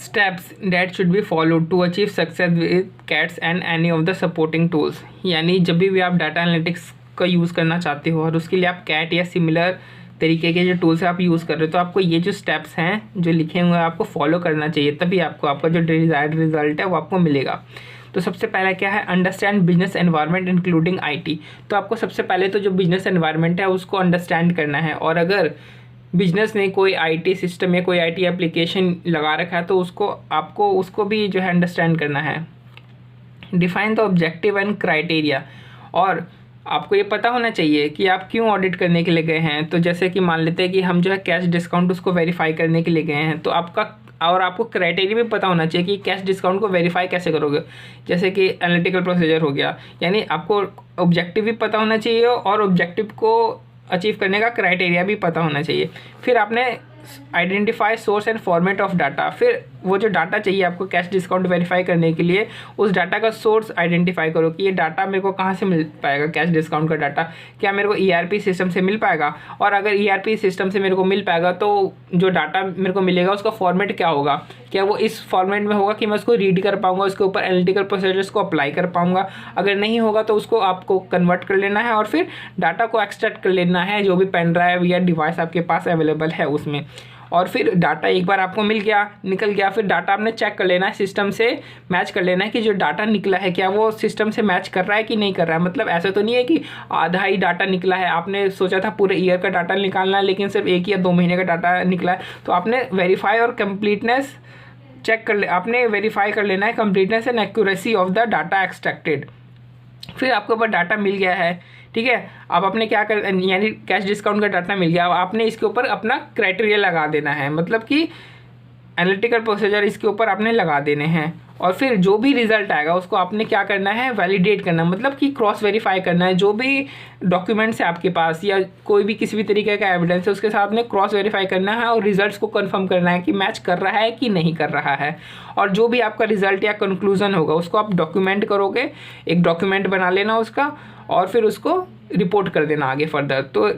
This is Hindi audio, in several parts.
Steps that should be followed to achieve success with cats and any of the supporting tools. यानी जब भी आप डाटा एनालिटिक्स का यूज़ करना चाहते हो और उसके लिए आप कैट या सिमिलर तरीके के जो टूल्स आप यूज़ कर रहे हो, तो आपको ये जो स्टेप्स हैं जो लिखे हुए हैं आपको फॉलो करना चाहिए, तभी आपको आपका जो डिजायर्ड रिजल्ट है वो आपको मिलेगा। तो सबसे पहला क्या है, understand business environment including IT. तो आपको सबसे पहले तो जो बिजनेस एनवायरनमेंट है उसको अंडरस्टैंड करना है, और अगर बिजनेस ने कोई आईटी सिस्टम या कोई आईटी एप्लीकेशन लगा रखा है तो उसको भी जो है अंडरस्टैंड करना है। Define the objective and criteria, और आपको ये पता होना चाहिए कि आप क्यों ऑडिट करने के लिए गए हैं। तो जैसे कि मान लेते हैं कि हम जो है कैश डिस्काउंट उसको वेरीफाई करने के लिए गए हैं, तो आपको क्राइटेरिया भी पता होना चाहिए कि कैश डिस्काउंट को वेरीफाई कैसे करोगे। जैसे कि एनालिटिकल प्रोसीजर हो गया, यानी आपको ऑब्जेक्टिव भी पता होना चाहिए और ऑब्जेक्टिव को अचीव करने का क्राइटेरिया भी पता होना चाहिए। फिर आपने identify source and format of data, फिर वो जो डाटा चाहिए आपको कैश डिस्काउंट वेरीफाई करने के लिए, उस डाटा का सोर्स आइडेंटिफाई करो कि ये डाटा मेरे को कहाँ से मिल पाएगा। कैश डिस्काउंट का डाटा क्या मेरे को ईआरपी सिस्टम से मिल पाएगा, और अगर ईआरपी सिस्टम से मेरे को मिल पाएगा तो जो डाटा मेरे को मिलेगा उसका फॉर्मेट क्या होगा, क्या वो इस फॉर्मेट में होगा कि मैं उसको रीड कर पाऊंगा, उसके ऊपर एनालिटिकल प्रोसीजर्स को अप्लाई कर पाऊंगा। अगर नहीं होगा तो उसको आपको कन्वर्ट कर लेना है और फिर डाटा को एक्सट्रैक्ट कर लेना है जो भी पेन ड्राइव या डिवाइस आपके पास अवेलेबल है उसमें। और फिर डाटा एक बार आपको मिल गया, निकल गया, फिर डाटा आपने चेक कर लेना है, सिस्टम से मैच कर लेना है कि जो डाटा निकला है क्या वो सिस्टम से मैच कर रहा है कि नहीं कर रहा है। मतलब ऐसा तो नहीं है कि आधा ही डाटा निकला है, आपने सोचा था पूरे ईयर का डाटा निकालना है लेकिन सिर्फ 1 या 2 महीने का डाटा निकला है। तो आपने वेरीफाई और कंप्लीटनेस आपने वेरीफाई कर लेना है, completeness and accuracy of the data extracted. फिर आपके ऊपर डाटा मिल गया है, ठीक है, अब आपने क्या कर, यानी कैश डिस्काउंट का डाटा मिल गया, अब आपने इसके ऊपर अपना क्राइटेरिया लगा देना है, मतलब कि एनालिटिकल प्रोसीजर इसके ऊपर आपने लगा देने हैं। और फिर जो भी रिजल्ट आएगा उसको आपने क्या करना है, वैलिडेट करना, मतलब कि क्रॉस वेरीफाई करना है। जो भी डॉक्यूमेंट्स है आपके पास या कोई भी किसी भी तरीके का एविडेंस है उसके साथ में क्रॉस वेरीफाई करना है और रिजल्ट्स को कंफर्म करना है कि मैच कर रहा है कि नहीं कर रहा है। और जो भी आपका रिजल्ट या कंक्लूजन होगा उसको आप डॉक्यूमेंट करोगे, एक डॉक्यूमेंट बना लेना उसका, और फिर उसको रिपोर्ट कर देना आगे फर्दर। तो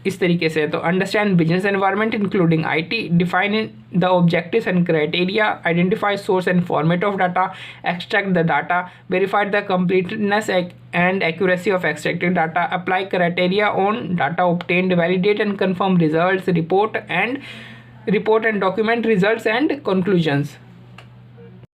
इस तरीके से, तो understand business environment including IT, define the objectives and criteria, identify source and format of data, extract the data, verify the completeness and accuracy of extracted data, apply criteria on data obtained, validate and confirm results, report and document results and conclusions.